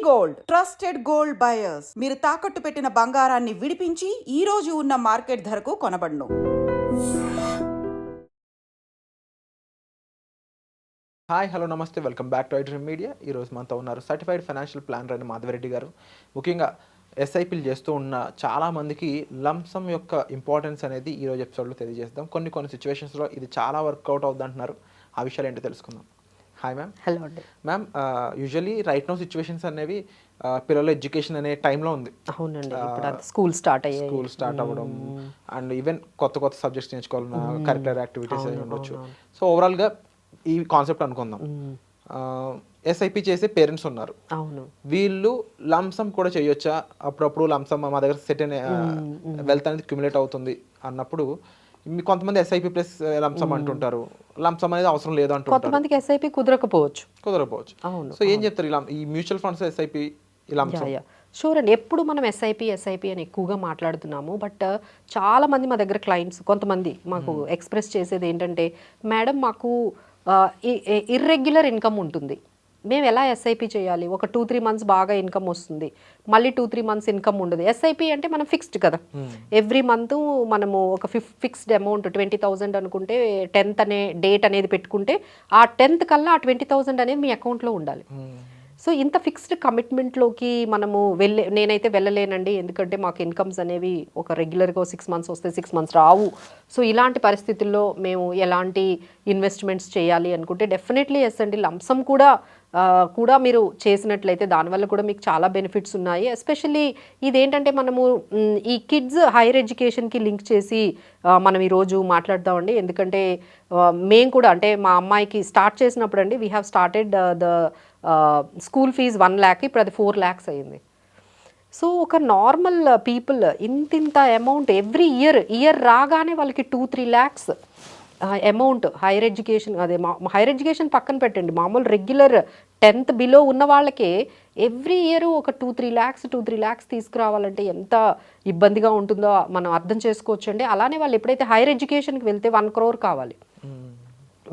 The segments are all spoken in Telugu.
గోల్డ్ ట్రస్టెడ్ గోల్డ్ బయర్స్ మీరు తాకట్టు పెట్టిన బంగారాన్ని విడిపించి ఈ రోజు ఉన్న మార్కెట్ ధరకు కొనబడును. హాయ్ హలో నమస్తే, welcome back to iDream media. ఈరోజు మనతో ఉన్నారు సర్టిఫైడ్ ఫైనాన్షియల్ ప్లానర్ అయిన మాధవరెడ్డి గారు. ముఖ్యంగా ఎస్ఐపీలు చేస్తూ ఉన్న చాలామందికి లంసమ్ యొక్క ఇంపార్టెన్స్ అనేది ఈరోజు ఎపిసోడ్లో తెలియజేస్తాం. కొన్ని సిచ్యువేషన్స్లో ఇది చాలా వర్కౌట్ అవుతుంది అంటున్నారు. ఆ విషయాలు ఏంటో తెలుసుకుందాం. Hi ma'am. హలో అండి ma'am, usually right now situations అనేవి పిల్లల ఎడ్యుకేషన్ అనే టైంలో ఉంది. అవునండి, ఇప్పుడు స్కూల్ స్టార్ట్ అవ్వడం అండ్ ఈవెన్ కొత్త సబ్జెక్ట్స్ నేర్చుకోవాలన్నా కరిక్యులర్ యాక్టివిటీస్ అవి ఉండొచ్చు. సో ఓవరాల్గా ఈ కాన్సెప్ట్ అనుకుందాం. ఎస్ఐపి చేసే పేరెంట్స్ ఉన్నారు, అవును, వీళ్ళు లంసమ్ కూడా చేయొచ్చా? అప్పుడప్పుడు లంసమ్ మా దగ్గర సెట్ అయిన వెల్త్ అనేది క్యుములేట్ అవుతుంది అన్నప్పుడు కొంతమంది ఎస్ఐపి ప్లస్ లంసమ్ అంటుంటారు, లంసమ్ అనేది అవసరం లేదు అంటుంటారు. కొంతమందికి ఎస్ఐపి కుదరకపోవచ్చు. అవును. సో ఏం చెప్తారు ఈ మ్యూచువల్ ఫండ్స్ ఎస్ఐపి షూర్ అండి. ఎప్పుడు మనం ఎస్ఐపి అని ఎక్కువగా మాట్లాడుతున్నాము, బట్ చాలా మంది మా దగ్గర క్లయింట్స్ కొంతమంది మాకు ఎక్స్ప్రెస్ చేసేది ఏంటంటే, మేడం మాకు ఇర్రెగ్యులర్ ఇన్కమ్ ఉంటుంది, మేము ఎలా ఎస్ఐపి చేయాలి? ఒక 2-3 months బాగా ఇన్కమ్ వస్తుంది, మళ్ళీ 2-3 months ఇన్కమ్ ఉండదు. ఎస్ఐపి అంటే మనం ఫిక్స్డ్ కదా, ఎవ్రీ మంత్ మనము ఒక ఫిక్స్డ్ అమౌంట్ 20,000 అనుకుంటే 10th అనే డేట్ అనేది పెట్టుకుంటే ఆ 10th కల్లా ఆ 20,000 అనేది మీ అకౌంట్లో ఉండాలి. సో ఇంత ఫిక్స్డ్ కమిట్మెంట్లోకి మనము నేనైతే వెళ్ళలేనండి, ఎందుకంటే మాకు ఇన్కమ్స్ అనేవి ఒక రెగ్యులర్గా 6 months వస్తే 6 months రావు. సో ఇలాంటి పరిస్థితుల్లో మేము ఎలాంటి ఇన్వెస్ట్మెంట్స్ చేయాలి అనుకుంటే డెఫినెట్లీ ఎస్ అండి. లంసమ్ కూడా మీరు చేసినట్లయితే దానివల్ల కూడా మీకు చాలా బెనిఫిట్స్ ఉన్నాయి. ఎస్పెషల్లీ ఇదేంటంటే మనము ఈ కిడ్స్ హైయర్ ఎడ్యుకేషన్కి లింక్ చేసి మనం ఈరోజు మాట్లాడదామండి. ఎందుకంటే మేము కూడా అంటే మా అమ్మాయికి స్టార్ట్ చేసినప్పుడు అండి, we have started the school fees 1 lakh, ఇప్పుడు అది 4 lakhs అయింది. సో ఒక నార్మల్ పీపుల్ ఇంత అమౌంట్ ఎవ్రీ ఇయర్ రాగానే వాళ్ళకి 2-3 lakhs అమౌంట్ హైయర్ ఎడ్యుకేషన్, అదే హైయర్ ఎడ్యుకేషన్ పక్కన పెట్టండి, మామూలు రెగ్యులర్ 10th బిలో ఉన్న వాళ్ళకే ఎవ్రీ ఇయర్ ఒక 2-3 lakhs తీసుకురావాలంటే ఎంత ఇబ్బందిగా ఉంటుందో మనం అర్థం చేసుకోవచ్చండి. అలానే వాళ్ళు ఎప్పుడైతే హైయర్ ఎడ్యుకేషన్కి వెళ్తే 1 crore కావాలి,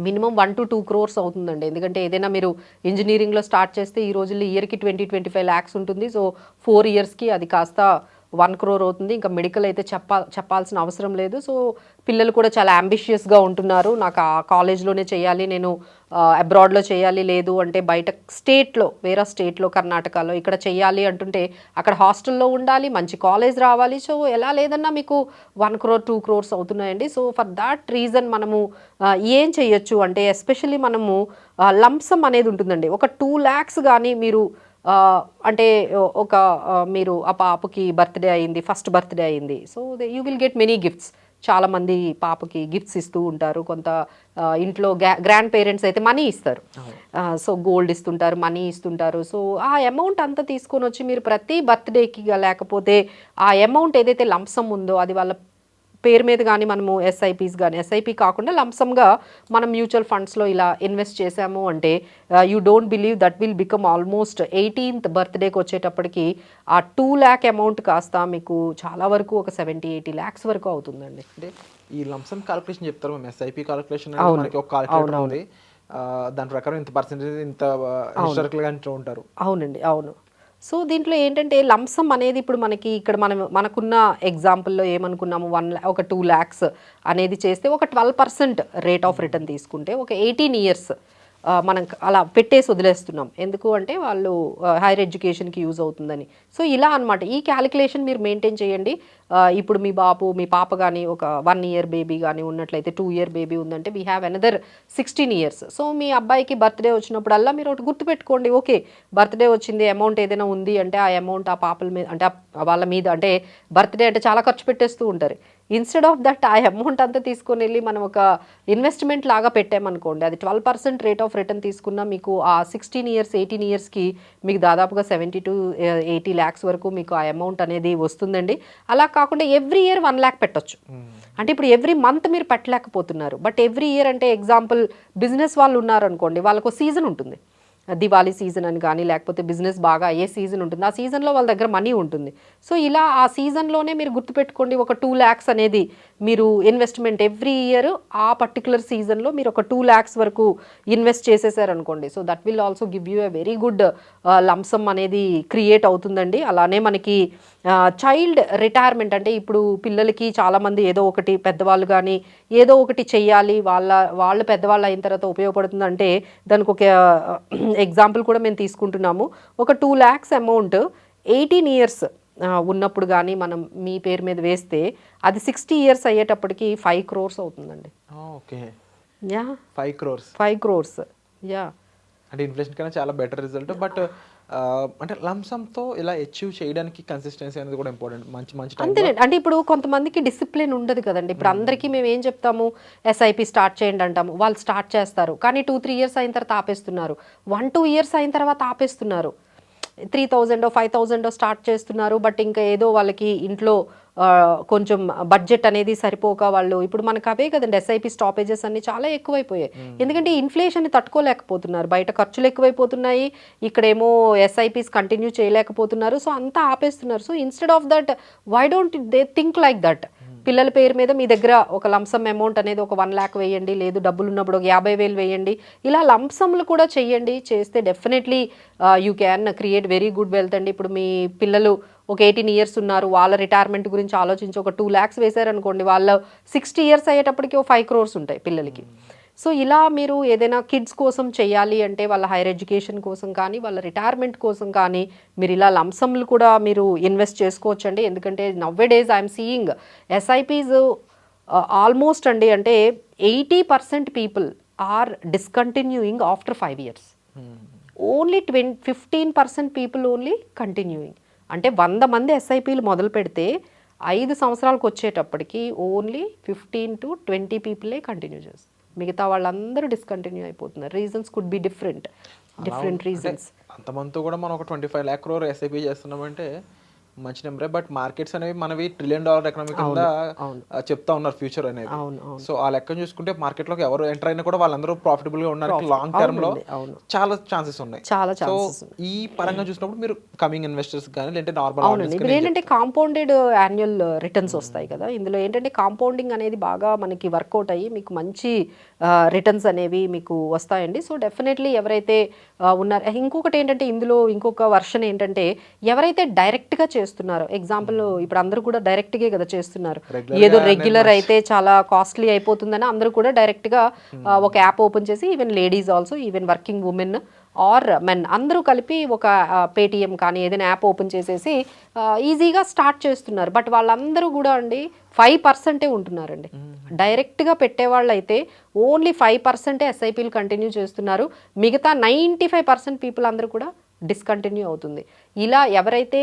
మినిమం 1 to 2 crores అవుతుందండి. ఎందుకంటే ఏదైనా మీరు ఇంజనీరింగ్లో స్టార్ట్ చేస్తే ఈ రోజుల్లో ఇయర్కి 20-25 lakhs ఉంటుంది. సో 4 yearsకి అది కాస్త 1 crore అవుతుంది. ఇంకా మెడికల్ అయితే చెప్పాల్సిన అవసరం లేదు. సో పిల్లలు కూడా చాలా అంబిషియస్గా ఉంటున్నారు, నాకు ఆ కాలేజ్లోనే చేయాలి, నేను అబ్రాడ్లో చేయాలి, లేదు అంటే బయట వేరే స్టేట్లో కర్ణాటకలో ఇక్కడ చేయాలి అంటుంటే అక్కడ హాస్టల్లో ఉండాలి, మంచి కాలేజ్ రావాలి. సో ఎలా లేదన్నా మీకు 1 crore 2 crores అవుతున్నాయండి. సో ఫర్ దాట్ రీజన్ మనము ఏం చేయొచ్చు అంటే, ఎస్పెషల్లీ మనము లంసమ్ అనేది ఉంటుందండి. ఒక 2 lakhs కానీ మీరు అంటే మీరు ఆ పాపకి బర్త్డే అయింది, ఫస్ట్ బర్త్డే అయింది, so you will get many gifts. చాలామంది పాపకి గిఫ్ట్స్ ఇస్తూ ఉంటారు. కొంత ఇంట్లో గ్రాండ్ పేరెంట్స్ అయితే మనీ ఇస్తారు, సో గోల్డ్ ఇస్తుంటారు, మనీ ఇస్తుంటారు. సో ఆ అమౌంట్ అంతా తీసుకొని వచ్చి మీరు ప్రతి బర్త్డేకి లేకపోతే ఆ అమౌంట్ ఏదైతే లంసమ్ ఉందో అది వాళ్ళ పేరు మీద కానీ మనము ఎస్ఐపి కాకుండా లంసమ్గా మనం మ్యూచువల్ ఫండ్స్లో ఇలా ఇన్వెస్ట్ చేసాము అంటే you don't believe that will become almost 18th బర్త్డేకి వచ్చేటప్పటికి ఆ 2 lakh అమౌంట్ కాస్త మీకు చాలా వరకు ఒక 70-80 lakhs వరకు అవుతుందండి. అంటే ఈ లంసమ్ క్యాలిక్యులేషన్ చెప్తారు మేము, ఎస్ఐపి క్యాలిక్యులేషన్ మనకి ఒక క్యాలిక్యులేటర్ ఉంది, దాని ప్రకారం ఇంత పర్సెంటేజ్ ఇంత హిస్టారికల్గా అంటూ ఉంటారు. అవునండి, అవును. సో దీంట్లో ఏంటంటే లంసమ్ అనేది ఇప్పుడు ఇక్కడ మనకున్న ఎగ్జాంపుల్లో ఏమనుకున్నాము, ఒక 2 lakhs అనేది చేస్తే ఒక 12% రేట్ ఆఫ్ రిటర్న్ తీసుకుంటే ఒక 18 years మనం అలా పెట్టేసి వదిలేస్తున్నాం. ఎందుకు అంటే వాళ్ళు హైయర్ ఎడ్యుకేషన్కి యూజ్ అవుతుందని. సో ఇలా అనమాట ఈ క్యాలిక్యులేషన్ మీరు మెయింటైన్ చేయండి. ఇప్పుడు మీ పాప కానీ ఒక 1 year బేబీ కానీ ఉన్నట్లయితే, 2 year బేబీ ఉందంటే we have another 16 years. So మీ అబ్బాయికి బర్త్డే వచ్చినప్పుడల్లా మీరు ఒకటి గుర్తుపెట్టుకోండి, ఓకే బర్త్డే వచ్చింది, అమౌంట్ ఏదైనా ఉంది అంటే ఆ అమౌంట్ ఆ పాపల మీద అంటే వాళ్ళ మీద, అంటే బర్త్డే అంటే చాలా ఖర్చు పెట్టేస్తూ ఉంటారు. ఇన్స్టెడ్ ఆఫ్ దట్ ఆ అమౌంట్ అంతా తీసుకొని వెళ్ళి మనం ఒక ఇన్వెస్ట్మెంట్ లాగా పెట్టామనుకోండి, అది 12% రేట్ ఆఫ్ రిటర్న్ తీసుకున్నా మీకు ఆ 16 years 18 yearsకి మీకు దాదాపుగా 70-80 lakhs వరకు మీకు ఆ అమౌంట్ అనేది వస్తుందండి. అలా కాకుండా ఎవ్రీ ఇయర్ 1 lakh పెట్టొచ్చు. అంటే ఇప్పుడు ఎవ్రీ మంత్ మీరు పెట్టలేకపోతున్నారు, బట్ ఎవ్రీ ఇయర్ అంటే ఎగ్జాంపుల్ బిజినెస్ వాళ్ళు ఉన్నారనుకోండి, వాళ్ళకు సీజన్ ఉంటుంది. దివాళీ సీజన్ అని కానీ లేకపోతే బిజినెస్ బాగా అయ్యే సీజన్ ఉంటుంది, ఆ సీజన్లో వాళ్ళ దగ్గర మనీ ఉంటుంది. సో ఇలా ఆ సీజన్లోనే మీరు గుర్తుపెట్టుకోండి, ఒక 2 lakhs అనేది మీరు ఇన్వెస్ట్మెంట్ ఎవ్రీ ఇయర్ ఆ పర్టికులర్ సీజన్లో మీరు ఒక 2 lakhs వరకు ఇన్వెస్ట్ చేసేసారనుకోండి. So that will also give you a very good lumpsum అనేది క్రియేట్ అవుతుందండి. అలానే మనకి చైల్డ్ రిటైర్మెంట్ అంటే ఇప్పుడు పిల్లలకి చాలామంది ఏదో ఒకటి, పెద్దవాళ్ళు కానీ ఏదో ఒకటి చెయ్యాలి, వాళ్ళు పెద్దవాళ్ళు అయిన తర్వాత ఉపయోగపడుతుందంటే దానికి ఒక ఎగ్జాంపుల్ కూడా మేము తీసుకుంటున్నాము. ఒక 2 lakhs అమౌంట్ 18 years ఉన్నప్పుడు కానీ మనం మీ పేరు మీద వేస్తే అది 60 years అయ్యేటప్పటికి 5 crores అవుతుందండి. Okay, yeah 5 crores 5 crores yeah. అంటే ఇన్ఫ్లేషన్ కన్నా చాలా బెటర్ రిజల్ట్. బట్ అంటే లంసమ్తో ఇలా అచీవ్ చేయడానికి కన్సిస్టెన్సీ అనేది కూడా ఇంపార్టెంట్. మంచి అంతేనండి. అంటే ఇప్పుడు కొంతమందికి డిసిప్లిన్ ఉండదు కదండి. ఇప్పుడు అందరికీ మేము ఏం చెప్తాము, ఎస్ఐపి స్టార్ట్ చేయండి అంటాము, వాళ్ళు స్టార్ట్ చేస్తారు కానీ 2-3 years అయిన తర్వాత ఆపేస్తున్నారు, 1-2 years అయిన తర్వాత ఆపేస్తున్నారు. 3,000 5,000 స్టార్ట్ చేస్తున్నారు, బట్ ఇంకా ఏదో వాళ్ళకి ఇంట్లో కొంచెం బడ్జెట్ అనేది సరిపోక వాళ్ళు ఇప్పుడు మనకు అవే కదండి ఎస్ఐపి స్టాపేజెస్ అన్ని చాలా ఎక్కువైపోయాయి. ఎందుకంటే ఇన్ఫ్లేషన్ తట్టుకోలేకపోతున్నారు, బయట ఖర్చులు ఎక్కువైపోతున్నాయి, ఇక్కడేమో ఎస్ఐపిస్ కంటిన్యూ చేయలేకపోతున్నారు, సో అంతా ఆపేస్తున్నారు. So instead of that why don't they think like that, పిల్లల పేరు మీద మీ దగ్గర ఒక లంసమ్ అమౌంట్ అనేది ఒక 1 lakh వేయండి, లేదు డబ్బులు ఉన్నప్పుడు ఒక 50,000 వేయండి, ఇలా లంసమ్లు కూడా చెయ్యండి. చేస్తే definitely you can create very good wealth అండి. ఇప్పుడు మీ పిల్లలు ఒక 18 years ఉన్నారు, వాళ్ళ రిటైర్మెంట్ గురించి ఆలోచించి ఒక 2 lakhs వేశారనుకోండి, వాళ్ళ 60 years అయ్యేటప్పటికి ఒక 5 crores ఉంటాయి పిల్లలకి. సో ఇలా మీరు ఏదైనా కిడ్స్ కోసం చేయాలి అంటే వాళ్ళ హైయర్ ఎడ్యుకేషన్ కోసం కానీ వాళ్ళ రిటైర్మెంట్ కోసం కానీ మీరు ఇలా లంసమ్లు కూడా మీరు ఇన్వెస్ట్ చేసుకోవచ్చండి. ఎందుకంటే nowadays I'm seeing SIPs almost అండి అంటే 80% people are discontinuing after 5 years. Only 15% people only continuing. అంటే 100 మంది ఎస్ఐపీలు మొదలు పెడితే 5 సంవత్సరాలకు వచ్చేటప్పటికి ఓన్లీ 15 to 20 పీపులే కంటిన్యూ చేస్తారు, మిగతా వాళ్ళందరూ డిస్కంటిన్యూ అయిపోతున్నారు. Reasons could be different reasons. అంతమంది కూడా మనం ఒక 25 lakh crore ఎస్ఐపి చేస్తున్నామంటే మంచి నెంబరే. బట్ మార్కెట్స్ అనేవి మనవి $1 trillion ఎకనామీ కింద చెప్తా ఉన్నారు ఫ్యూచర్ అనేది. సో ఆ లెక్కను చూసుకుంటే మార్కెట్ లోకి ఎవరు ఎంటర్ అయినా కూడా వాళ్ళందరూ ప్రాఫిటబుల్ గా ఉండడానికి లాంగ్ టర్మ్ లో చాలా ఛాన్సెస్ ఉన్నాయి. సో ఈ పరంగా చూసినప్పుడు మీరు కమింగ్ ఇన్వెస్టర్స్ కానీ లేదంటే నార్మల్ ఇప్పుడు ఏంటంటే కాంపౌండెడ్ యాన్యువల్ రిటర్న్స్ వస్తాయి కదా, ఇందులో ఏంటంటే కాంపౌండింగ్ అనేది బాగా మనకి వర్కౌట్ అయ్యి మీకు మంచి రిటర్న్స్ అనేవి మీకు వస్తాయండి. సో డెఫినెట్లీ ఎవరైతే ఉన్నారు, ఇంకొకటి ఏంటంటే ఇందులో ఇంకొక వర్షన్ ఏంటంటే ఎవరైతే డైరెక్ట్గా చేస్తున్నారో, ఎగ్జాంపుల్ ఇప్పుడు అందరూ కూడా డైరెక్ట్గా కదా చేస్తున్నారు, ఏదో రెగ్యులర్ అయితే చాలా కాస్ట్లీ అయిపోతుందని అందరూ కూడా డైరెక్ట్గా ఒక యాప్ ఓపెన్ చేసి even ladies also, even working women or men అందరూ కలిపి ఒక పేటిఎం కానీ ఏదైనా యాప్ ఓపెన్ చేసేసి ఈజీగా స్టార్ట్ చేస్తున్నారు. బట్ వాళ్ళందరూ కూడా అండి 5% ఉంటున్నారండి. డైరెక్ట్గా పెట్టేవాళ్ళు అయితే ఓన్లీ 5% ఎస్ఐపీలు కంటిన్యూ చేస్తున్నారు, మిగతా 95% పీపుల్ అందరూ కూడా డిస్కంటిన్యూ అవుతుంది. ఇలా ఎవరైతే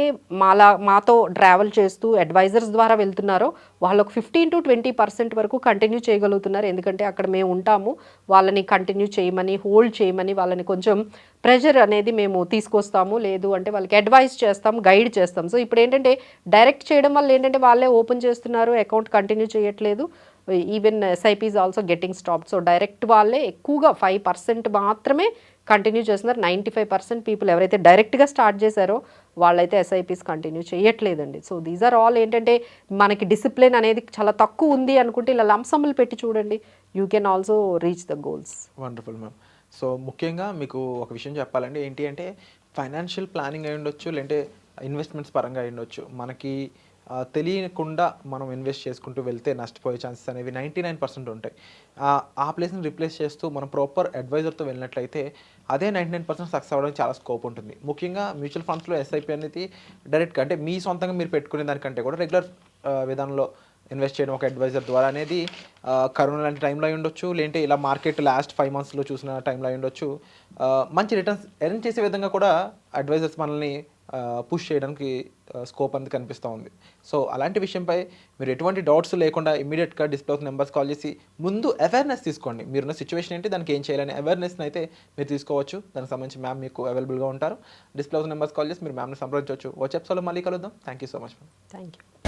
మాతో ట్రావెల్ చేస్తూ అడ్వైజర్స్ ద్వారా వెళ్తున్నారో వాళ్ళకు 15 to 20% వరకు కంటిన్యూ చేయగలుగుతున్నారు. ఎందుకంటే అక్కడ మేము ఉంటాము, వాళ్ళని కంటిన్యూ చేయమని, హోల్డ్ చేయమని వాళ్ళని కొంచెం ప్రెషర్ అనేది మేము తీసుకొస్తాము, లేదు అంటే వాళ్ళకి అడ్వైస్ చేస్తాం, గైడ్ చేస్తాం. సో ఇప్పుడు ఏంటంటే డైరెక్ట్ చేయడం వల్ల ఏంటంటే వాళ్ళే ఓపెన్ చేస్తున్నారు, అకౌంట్ కంటిన్యూ చేయట్లేదు, even SIPs also getting stop. So direct వాళ్ళే ఎక్కువగా 5% మాత్రమే కంటిన్యూ చేస్తున్నారు. 95% పీపుల్ ఎవరైతే డైరెక్ట్గా స్టార్ట్ చేశారో వాళ్ళైతే ఎస్ఐపీస్ కంటిన్యూ చేయట్లేదండి. సో దీస్ ఆర్ ఆల్ ఏంటంటే మనకి డిసిప్లిన్ అనేది చాలా తక్కువ ఉంది అనుకుంటే ఇలా లంసమ్లు పెట్టి చూడండి, you can also reach the goals. Wonderful ma'am. So ముఖ్యంగా మీకు ఒక విషయం చెప్పాలండి, ఏంటి అంటే ఫైనాన్షియల్ ప్లానింగ్ అయి ఉండొచ్చు, లేదంటే ఇన్వెస్ట్మెంట్స్ పరంగా అయి ఉండొచ్చు, మనకి తెలియకుండా మనం ఇన్వెస్ట్ చేసుకుంటూ వెళ్తే నష్టపోయే ఛాన్సెస్ అనేవి 99% ఉంటాయి. ఆ ప్లేస్ని రిప్లేస్ చేస్తూ మనం ప్రాపర్ అడ్వైజర్తో వెళ్ళినట్లయితే అదే 99% సక్సెస్ అవ్వడానికి చాలా స్కోప్ ఉంటుంది. ముఖ్యంగా మ్యూచువల్ ఫండ్స్లో ఎస్ఐపి అనేది డైరెక్ట్గా అంటే మీ సొంతంగా మీరు పెట్టుకునే దానికంటే కూడా రెగ్యులర్ విధానంలో ఇన్వెస్ట్ చేయడం ఒక అడ్వైజర్ ద్వారా అనేది కరోనా లాంటి టైంలో అయి ఉండొచ్చు, లేదంటే ఇలా మార్కెట్ లాస్ట్ 5 monthsలో చూసిన టైంలో అయి ఉండొచ్చు, మంచి రిటర్న్స్ ఎర్న్ చేసే విధంగా కూడా అడ్వైజర్స్ మనల్ని పుష్ చేయడానికి స్కోప్ అనేది కనిపిస్తూ ఉంది. సో అలాంటి విషయంపై మీరు ఎటువంటి డౌట్స్ లేకుండా ఇమీడియట్గా డిస్ప్లే నెంబర్స్ కాల్ చేసి ముందు అవేర్నెస్ తీసుకోండి. మీరున్న సిచ్యువేషన్ ఏంటి, దానికి ఏం చేయాలని అవేర్నెస్ని అయితే మీరు తీసుకోవచ్చు. దానికి సంబంధించి మ్యామ్ మీకు అవైలబుల్గా ఉంటారు. డిస్ప్లే నెంబర్స్ కాల్ చేసి మీరు మ్యామ్ని సంప్రదించవచ్చు. వచ్చే ఎపిసోడ్లో మళ్ళీ కలుద్దాం. Thank you so much ma'am. Thank you.